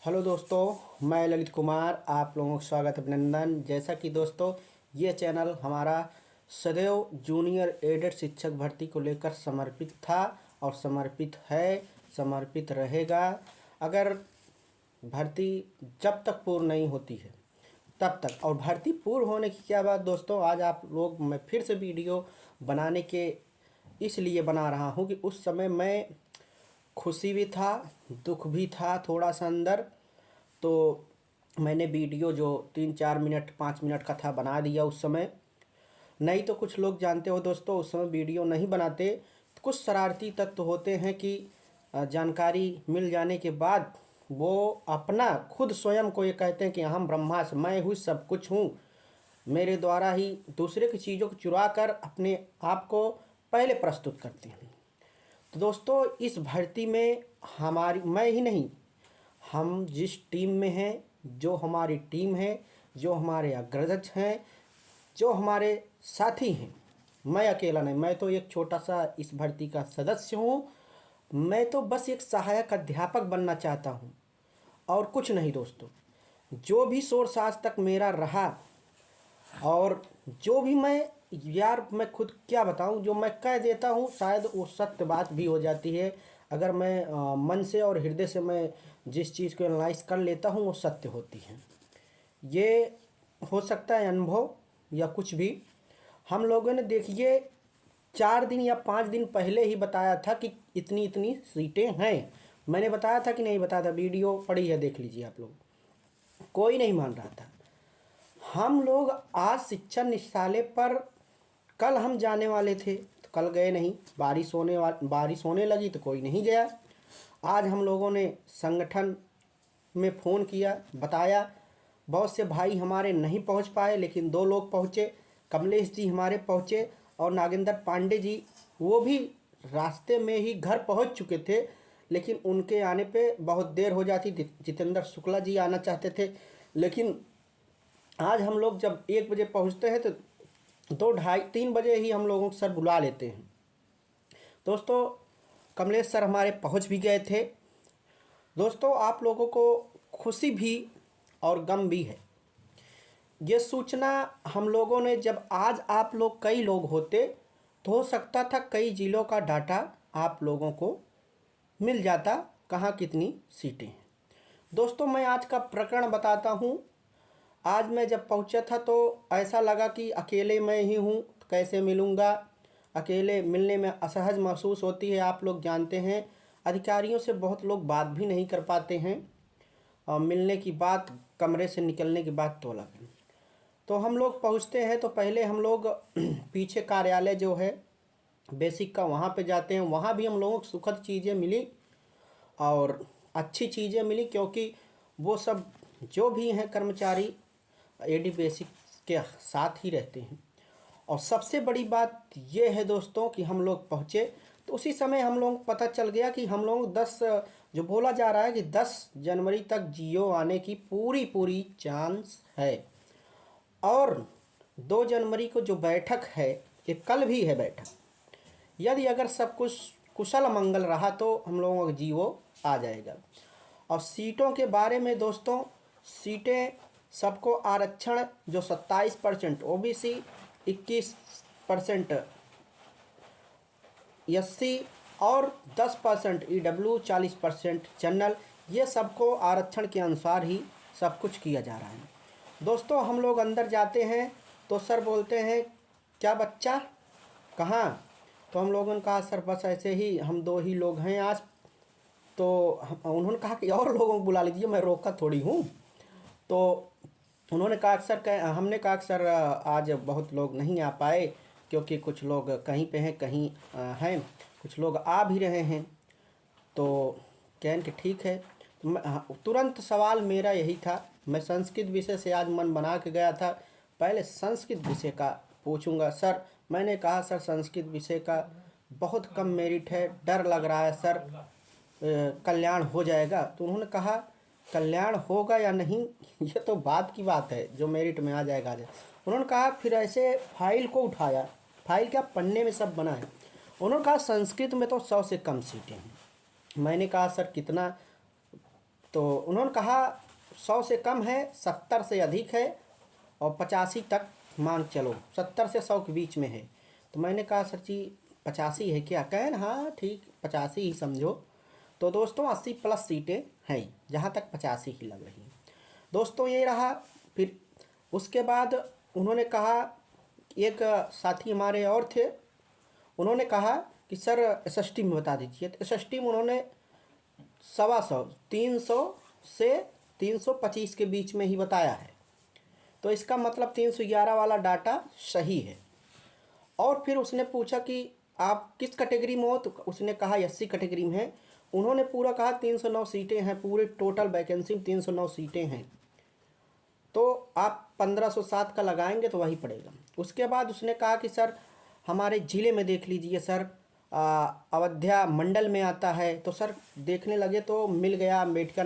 Hello दोस्तों, मैं ललित कुमार आप लोगों का स्वागत अभिनंदन। जैसा कि दोस्तों ये चैनल हमारा सदैव जूनियर एडेड शिक्षक भर्ती को लेकर समर्पित था और समर्पित है, समर्पित रहेगा। अगर भर्ती जब तक पूर्ण नहीं होती है तब तक, और भर्ती पूर्ण होने की क्या बात दोस्तों, आज आप लोग मैं फिर से वीडियो बनाने के इसलिए बना रहा हूँ कि उस समय मैं खुशी भी था, दुख भी था थोड़ा सा अंदर। तो मैंने वीडियो जो 3-4 मिनट 5 मिनट का था बना दिया उस समय। नहीं तो कुछ लोग जानते हो दोस्तों, उस समय वीडियो नहीं बनाते। कुछ शरारती तत्व होते हैं कि जानकारी मिल जाने के बाद वो अपना खुद स्वयं को ये कहते हैं कि हम ब्रह्मास्त्र, मैं हूँ, सब कुछ हूँ, मेरे द्वारा ही दूसरे की चीज़ों को चुरा कर अपने आप को पहले प्रस्तुत करते हैं। तो दोस्तों इस भर्ती में हमारी, मैं ही नहीं, हम जिस टीम में हैं, जो हमारी टीम है, जो हमारे अग्रज हैं, जो हमारे साथी हैं, मैं अकेला नहीं, मैं तो एक छोटा सा इस भर्ती का सदस्य हूँ। मैं तो बस एक सहायक अध्यापक बनना चाहता हूँ और कुछ नहीं दोस्तों। जो भी सोर्स आज तक मेरा रहा और जो भी मैं खुद क्या बताऊं, जो मैं कह देता हूं शायद वो सत्य बात भी हो जाती है। अगर मैं मन से और हृदय से मैं जिस चीज़ को एनालाइज कर लेता हूं वो सत्य होती है। ये हो सकता है अनुभव या कुछ भी। हम लोगों ने देखिए 4 दिन या 5 दिन पहले ही बताया था कि इतनी इतनी सीटें हैं। मैंने बताया था कि नहीं बताया था? वीडियो पड़ी है, देख लीजिए आप लोग। कोई नहीं मान रहा था। हम लोग आज शिक्षा निदेशालय पर कल हम जाने वाले थे तो कल गए नहीं, बारिश होने लगी तो कोई नहीं गया। आज हम लोगों ने संगठन में फ़ोन किया, बताया। बहुत से भाई हमारे नहीं पहुंच पाए, लेकिन 2 लोग पहुंचे। कमलेश जी हमारे पहुंचे और नागेंद्र पांडे जी, वो भी रास्ते में ही घर पहुंच चुके थे, लेकिन उनके आने पे बहुत देर हो जाती। जितेंद्र शुक्ला जी आना चाहते थे, लेकिन आज हम लोग जब 1 बजे पहुंचते हैं तो 2, ढाई, 3 बजे ही हम लोगों को सर बुला लेते हैं। दोस्तों कमलेश सर हमारे पहुंच भी गए थे। दोस्तों आप लोगों को खुशी भी और गम भी है। ये सूचना हम लोगों ने, जब आज आप लोग कई लोग होते तो हो सकता था कई ज़िलों का डाटा आप लोगों को मिल जाता, कहाँ कितनी सीटें हैं। दोस्तों मैं आज का प्रकरण बताता हूँ। आज मैं जब पहुंचा था तो ऐसा लगा कि अकेले मैं ही हूँ, तो कैसे मिलूँगा। अकेले मिलने में असहज महसूस होती है। आप लोग जानते हैं अधिकारियों से बहुत लोग बात भी नहीं कर पाते हैं, और मिलने की बात, कमरे से निकलने की बात तो अलग है। तो हम लोग पहुँचते हैं तो पहले हम लोग पीछे कार्यालय जो है बेसिक का, वहाँ पे जाते हैं। वहाँ भी हम लोगों को सुखद चीज़ें मिली और अच्छी चीज़ें मिली, क्योंकि वो सब जो भी हैं कर्मचारी एडी बेसिक के साथ ही रहते हैं। और सबसे बड़ी बात ये है दोस्तों कि हम लोग पहुँचे तो उसी समय हम लोगों को पता चल गया कि हम लोग 10, जो बोला जा रहा है कि 10 जनवरी तक जियो आने की पूरी पूरी चांस है। और 2 जनवरी को जो बैठक है, ये कल भी है बैठक। यदि अगर सब कुछ कुशल मंगल रहा तो हम लोगों का जियो आ जाएगा। और सीटों के बारे में दोस्तों, सीटें सबको आरक्षण जो 27% ओबीसी, 21% एससी और 10% ईडब्ल्यू, 40% जनरल, ये सबको आरक्षण के अनुसार ही सब कुछ किया जा रहा है। दोस्तों हम लोग अंदर जाते हैं तो सर बोलते हैं क्या बच्चा कहाँ? तो हम लोगों ने कहा सर बस ऐसे ही, हम 2 ही लोग हैं आज। तो उन्होंने कहा कि और लोगों को बुला लीजिए, मैं रोका थोड़ी हूँ। तो उन्होंने कहा सर, हमने कहा सर आज बहुत लोग नहीं आ पाए, क्योंकि कुछ लोग कहीं पे हैं, कहीं हैं, कुछ लोग आ भी रहे हैं। तो कहन कि ठीक है। तो तुरंत सवाल मेरा यही था, मैं संस्कृत विषय से आज मन बना के गया था, पहले संस्कृत विषय का पूछूंगा सर। मैंने कहा सर संस्कृत विषय का बहुत कम मेरिट है, डर लग रहा है सर, कल्याण हो जाएगा? तो उन्होंने कहा कल्याण होगा या नहीं ये तो बात की बात है, जो मेरिट में आ जाएगा आ जाएगा। उन्होंने कहा फिर ऐसे फाइल को उठाया, फाइल क्या पन्ने में सब बना है। उन्होंने कहा संस्कृत में तो 100 से कम सीटें हैं। मैंने कहा सर कितना तो उन्होंने कहा 100 से कम है, 70 से अधिक है और 85 तक मान चलो, 70 से 100 के बीच में है। तो मैंने कहा सर जी 85 है क्या? कहें हाँ ठीक 85 ही समझो। तो दोस्तों 80 प्लस सीटें हैं, जहाँ तक 85 ही लग रही हैं। दोस्तों ये रहा। फिर उसके बाद उन्होंने कहा, एक साथी हमारे और थे, उन्होंने कहा कि सर एसएसटी में बता दीजिए। तो एसएसटी में उन्होंने 125, 300 से 325 के बीच में ही बताया है। तो इसका मतलब 311 वाला डाटा सही है। और फिर उसने पूछा कि आप किस कैटेगरी में हो? तो उसने कहा एससी कैटेगरी में है। उन्होंने पूरा कहा 309 सीटें हैं, पूरे टोटल वैकेंसी में 309 सीटें हैं, तो आप 1507 का लगाएंगे तो वही पड़ेगा। उसके बाद उसने कहा कि सर हमारे ज़िले में देख लीजिए सर, अयोध्या मंडल में आता है। तो सर देखने लगे तो मिल गया अम्बेडकर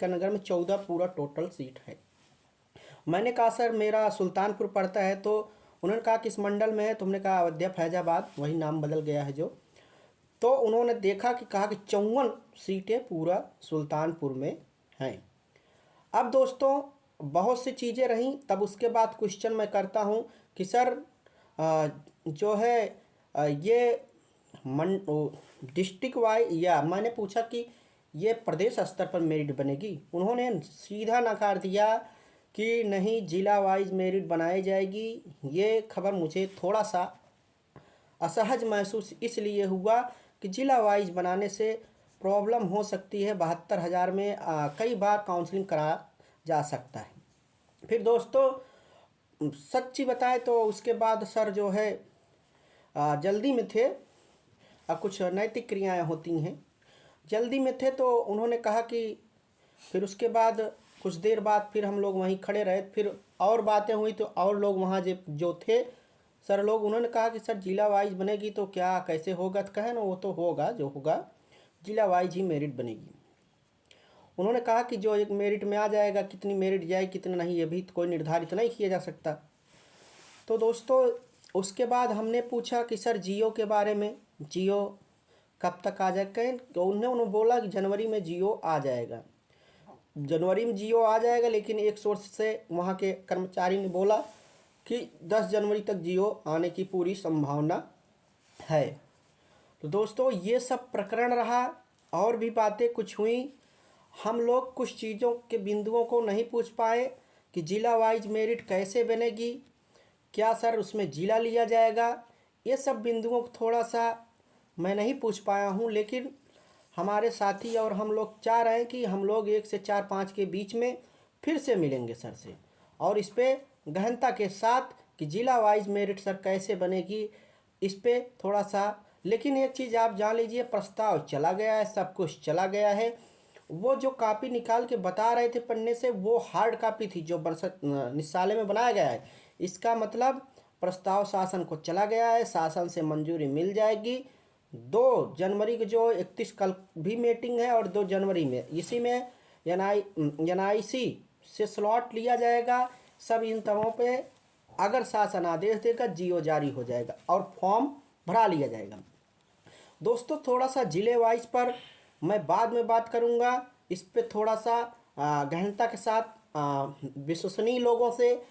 नगर में 14 पूरा टोटल सीट है। मैंने कहा सर मेरा सुल्तानपुर पड़ता है। तो उन्होंने कहा किस मंडल में है? तुमने कहा अयोध्या फैजाबाद, वही नाम बदल गया है जो। तो उन्होंने देखा कि कहा कि 54 सीटें पूरा सुल्तानपुर में हैं। अब दोस्तों बहुत सी चीज़ें रहीं। तब उसके बाद क्वेश्चन मैं करता हूँ कि सर जो है ये डिस्ट्रिक्ट वाइज, या मैंने पूछा कि ये प्रदेश स्तर पर मेरिट बनेगी? उन्होंने सीधा नकार दिया कि नहीं, जिला वाइज मेरिट बनाई जाएगी। ये खबर मुझे थोड़ा सा असहज महसूस इसलिए हुआ कि जिला वाइज बनाने से प्रॉब्लम हो सकती है। 72,000 में कई बार काउंसलिंग करा जा सकता है। फिर दोस्तों सच्ची बताएं तो उसके बाद सर जो है जल्दी में थे, कुछ नैतिक क्रियाएं होती हैं, जल्दी में थे। तो उन्होंने कहा कि फिर उसके बाद कुछ देर बाद फिर हम लोग वहीं खड़े रहे। फिर और बातें हुई तो और लोग वहाँ जो थे सर लोग, उन्होंने कहा कि सर जिला वाइज बनेगी तो क्या कैसे होगा? तो कहे ना वो तो होगा, जो होगा जिला वाइज ही मेरिट बनेगी। उन्होंने कहा कि जो एक मेरिट में आ जाएगा, कितनी मेरिट जाए कितना नहीं, ये भी तो कोई निर्धारित नहीं किया जा सकता। तो दोस्तों उसके बाद हमने पूछा कि सर जियो के बारे में, जियो कब तक आ जाएगा? तो उन्होंने बोला कि जनवरी में जियो आ जाएगा, जनवरी में जियो आ जाएगा। लेकिन एक सोर्स से वहाँ के कर्मचारी ने बोला कि 10 जनवरी तक जियो आने की पूरी संभावना है। तो दोस्तों ये सब प्रकरण रहा। और भी बातें कुछ हुई। हम लोग कुछ चीज़ों के बिंदुओं को नहीं पूछ पाए कि जिला वाइज मेरिट कैसे बनेगी, क्या सर उसमें जिला लिया जाएगा? ये सब बिंदुओं को थोड़ा सा मैं नहीं पूछ पाया हूँ। लेकिन हमारे साथी और हम लोग चाह रहे हैं कि हम लोग 1 से 4-5 के बीच में फिर से मिलेंगे सर से, और इस पर गहनता के साथ कि जिला वाइज मेरिट सर कैसे बनेगी, इस पर थोड़ा सा। लेकिन एक चीज़ आप जान लीजिए, प्रस्ताव चला गया है, सब कुछ चला गया है। वो जो कॉपी निकाल के बता रहे थे पन्ने से, वो हार्ड कॉपी थी जो निस्साले में बनाया गया है। इसका मतलब प्रस्ताव शासन को चला गया है, शासन से मंजूरी मिल जाएगी। 2 जनवरी को जो 31 कल भी मीटिंग है, और 2 जनवरी में इसी में NIC से स्लॉट लिया जाएगा। सब इन तमों पे अगर शासन आदेश देगा जियो जारी हो जाएगा और फॉर्म भरा लिया जाएगा। दोस्तों थोड़ा सा जिले वाइज पर मैं बाद में बात करूंगा। इस पे थोड़ा सा गहनता के साथ विश्वसनीय लोगों से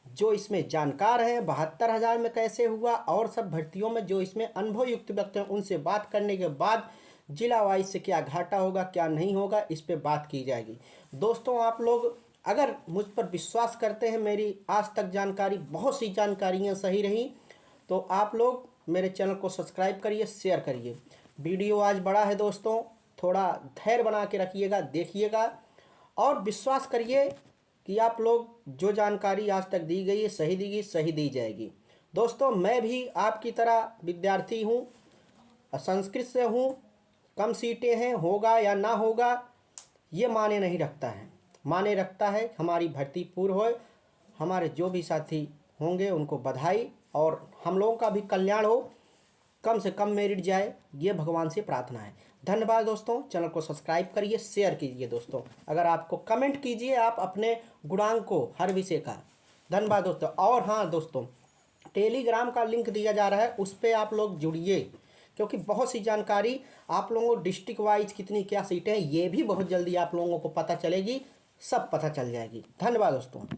जो इसमें जानकार हैं, 72,000 में कैसे हुआ, और सब भर्तियों में जो इसमें अनुभव युक्त व्यक्ति हैं, उनसे बात करने के बाद जिला वाइज से क्या घाटा होगा क्या नहीं होगा, इस पे बात की जाएगी। दोस्तों आप लोग अगर मुझ पर विश्वास करते हैं, मेरी आज तक जानकारी बहुत सी जानकारियाँ सही रहीं, तो आप लोग मेरे चैनल को सब्सक्राइब करिए, शेयर करिए। वीडियो आज बड़ा है दोस्तों, थोड़ा धैर्य बना के रखिएगा, देखिएगा और विश्वास करिए कि आप लोग जो जानकारी आज तक दी गई है सही दी गई, सही दी जाएगी। दोस्तों मैं भी आपकी तरह विद्यार्थी हूँ, संस्कृत से हूँ। कम सीटें हैं, होगा या ना होगा ये माने नहीं रखता है, माने रखता है हमारी भर्ती पूर्ण हो, हमारे जो भी साथी होंगे उनको बधाई, और हम लोगों का भी कल्याण हो, कम से कम मेरिट जाए, ये भगवान से प्रार्थना है। धन्यवाद दोस्तों, चैनल को सब्सक्राइब करिए, शेयर कीजिए दोस्तों। अगर आपको कमेंट कीजिए आप अपने गुणांक को हर विषय का। धन्यवाद दोस्तों। और हाँ दोस्तों, टेलीग्राम का लिंक दिया जा रहा है, उस पर आप लोग जुड़िए, क्योंकि बहुत सी जानकारी आप लोगों को डिस्ट्रिक्ट वाइज कितनी क्या सीटें हैं ये भी बहुत जल्दी आप लोगों को पता चलेगी, सब पता चल जाएगी। धन्यवाद दोस्तों।